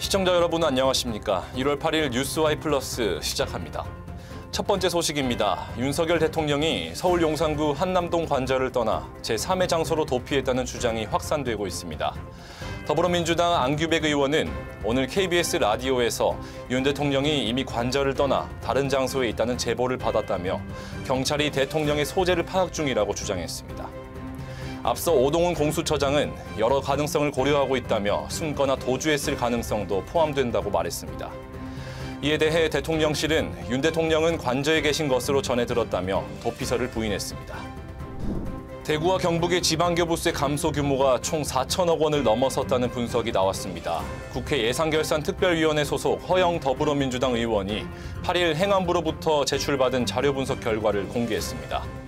시청자 여러분 안녕하십니까. 1월 8일 뉴스와이 플러스 시작합니다. 첫 번째 소식입니다. 윤석열 대통령이 서울 용산구 한남동 관저를 떠나 제3의 장소로 도피했다는 주장이 확산되고 있습니다. 더불어민주당 안규백 의원은 오늘 KBS 라디오에서 윤 대통령이 이미 관저를 떠나 다른 장소에 있다는 제보를 받았다며 경찰이 대통령의 소재를 파악 중이라고 주장했습니다. 앞서 오동훈 공수처장은 여러 가능성을 고려하고 있다며 숨거나 도주했을 가능성도 포함된다고 말했습니다. 이에 대해 대통령실은 윤 대통령은 관저에 계신 것으로 전해 들었다며 도피설을 부인했습니다. 대구와 경북의 지방교부세 감소 규모가 총 4천억 원을 넘어섰다는 분석이 나왔습니다. 국회 예산결산특별위원회 소속 허영 더불어민주당 의원이 8일 행안부로부터 제출받은 자료 분석 결과를 공개했습니다.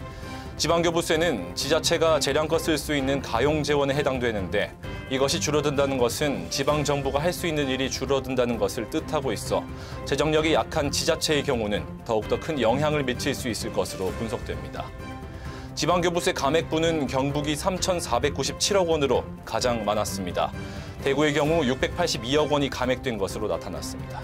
지방교부세는 지자체가 재량껏 쓸 수 있는 가용재원에 해당되는데 이것이 줄어든다는 것은 지방정부가 할 수 있는 일이 줄어든다는 것을 뜻하고 있어 재정력이 약한 지자체의 경우는 더욱더 큰 영향을 미칠 수 있을 것으로 분석됩니다. 지방교부세 감액분은 경북이 3,497억 원으로 가장 많았습니다. 대구의 경우 682억 원이 감액된 것으로 나타났습니다.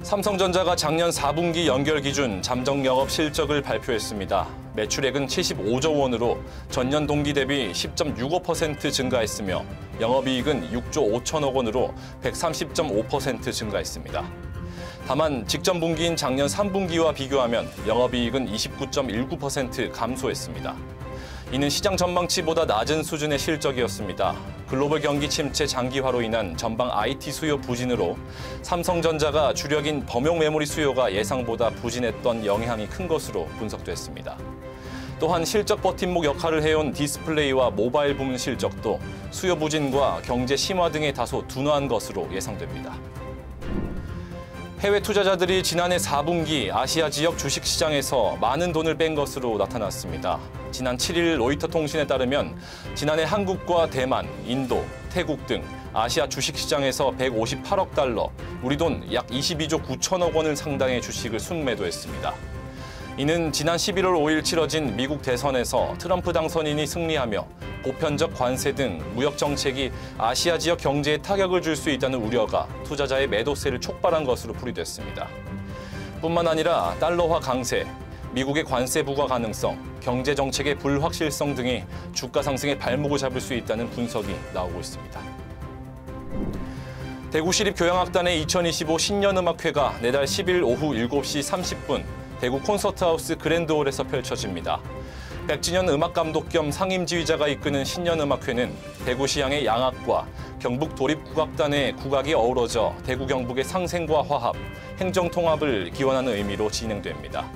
삼성전자가 작년 4분기 연결 기준 잠정 영업 실적을 발표했습니다. 매출액은 75조 원으로 전년 동기 대비 10.65% 증가했으며 영업이익은 6조 5천억 원으로 130.5% 증가했습니다. 다만 직전 분기인 작년 3분기와 비교하면 영업이익은 29.19% 감소했습니다. 이는 시장 전망치보다 낮은 수준의 실적이었습니다. 글로벌 경기 침체 장기화로 인한 전방 IT 수요 부진으로 삼성전자가 주력인 범용 메모리 수요가 예상보다 부진했던 영향이 큰 것으로 분석됐습니다. 또한 실적 버팀목 역할을 해온 디스플레이와 모바일 부문 실적도 수요 부진과 경제 심화 등에 다소 둔화한 것으로 예상됩니다. 해외 투자자들이 지난해 4분기 아시아 지역 주식시장에서 많은 돈을 뺀 것으로 나타났습니다. 지난 7일 로이터 통신에 따르면 지난해 한국과 대만, 인도, 태국 등 아시아 주식시장에서 158억 달러, 우리 돈 약 22조 9천억 원을 상당의 주식을 순매도했습니다. 이는 지난 11월 5일 치러진 미국 대선에서 트럼프 당선인이 승리하며 보편적 관세 등 무역 정책이 아시아 지역 경제에 타격을 줄 수 있다는 우려가 투자자의 매도세를 촉발한 것으로 풀이됐습니다. 뿐만 아니라 달러화 강세, 미국의 관세 부과 가능성, 경제 정책의 불확실성 등이 주가 상승의 발목을 잡을 수 있다는 분석이 나오고 있습니다. 대구시립교향악단의 2025 신년음악회가 내달 10일 오후 7시 30분 대구 콘서트하우스 그랜드홀에서 펼쳐집니다. 백진현 음악감독 겸 상임지휘자가 이끄는 신년음악회는 대구시향의 양악과 경북 도립국악단의 국악이 어우러져 대구 경북의 상생과 화합, 행정통합을 기원하는 의미로 진행됩니다.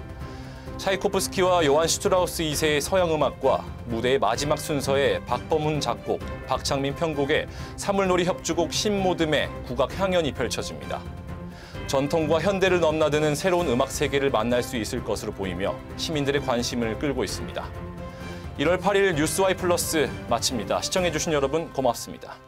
차이코프스키와 요한 슈트라우스 2세의 서양음악과 무대의 마지막 순서에 박범훈 작곡, 박창민 편곡의 사물놀이 협주곡 신모듬의 국악 향연이 펼쳐집니다. 전통과 현대를 넘나드는 새로운 음악 세계를 만날 수 있을 것으로 보이며 시민들의 관심을 끌고 있습니다. 1월 8일 뉴스와이 플러스 마칩니다. 시청해주신 여러분 고맙습니다.